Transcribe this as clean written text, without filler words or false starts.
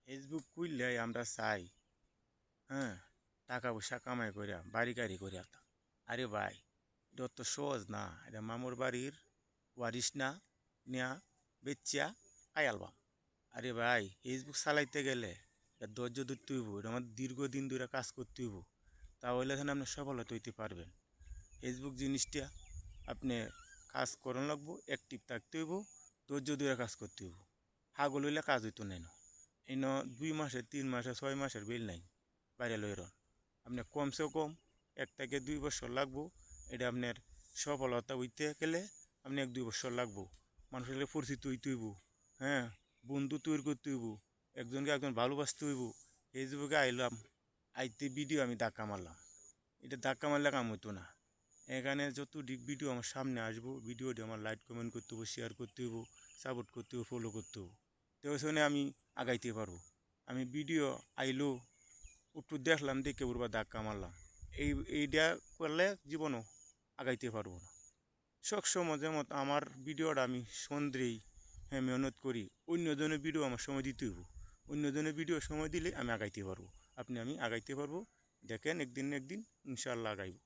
Facebook খুললে আমরা চাই, হ্যাঁ, টাকা পয়সা কামাই করিয়া বাড়ি গাড়ি করিয়া। আরে ভাই, এটা তো সহজ না। এটা মামুর বাড়ির ওয়ারিস না নিয়া বেচ্চা আয়ালবাম। আরে ভাই, ফেসবুক চালাইতে গেলে এটা ধৈর্য ধরতে হইব। এটা আমার দীর্ঘদিন ধরে কাজ করতে হইব, তাহলে এখানে আপনি সফলতা হইতে পারবেন। ফেসবুক জিনিসটা আপনি কাজ করন লাগবো, অ্যাক্টিভ থাকতে হইব, ধৈর্য ধরে কাজ করতে হইব। হাগল হইলে কাজ হইতো না। এই 2 মাসের 3 মাসের 6 মাসের বিল নাই বাইরে লইরন। আপনি কমসে কম 1 থেকে 2 বছর লাগবো। এটা আপনার সফলতা হইতে গেলে আপনি 1-2 বছর লাগবো। মানুষের পরিচিত হইতে হইব, হ্যাঁ, বন্ধু তৈরি করতে হইব, একজনকে একজন ভালোবাসতে হইব। ফেসবুকে আইলাম, আইতে ভিডিও আমি ধাক্কা মারলাম, এটা ধাক্কা মারলে কাম হইতো না। এখানে যত ভিডিও আমার সামনে আসবো, ভিডিওটি আমার লাইক কমেন্ট করতে হইব, শেয়ার করতে হইব, সাপোর্ট করতে হইব, ফলো করতে হইব। তো ওইখানে আমি আগাইতে পারবো। আমি ভিডিও আইলো একটু দেখলাম, দেখে উড়বা ধাক্কা মারলাম, এইটা করলে জীবনও আগাইতে পারবো না। সবসময় যেমন আমার ভিডিওটা আমি সন্দেই, হ্যাঁ, মেহনত করি, অন্যজনের ভিডিও আমার সময় দিতে হইব। অন্যজনের ভিডিও সময় দিলে আমি আগাইতে পারবো। আমি আগাইতে পারবো। দেখেন, একদিন না একদিন ইনশাল্লাহ আগাইব।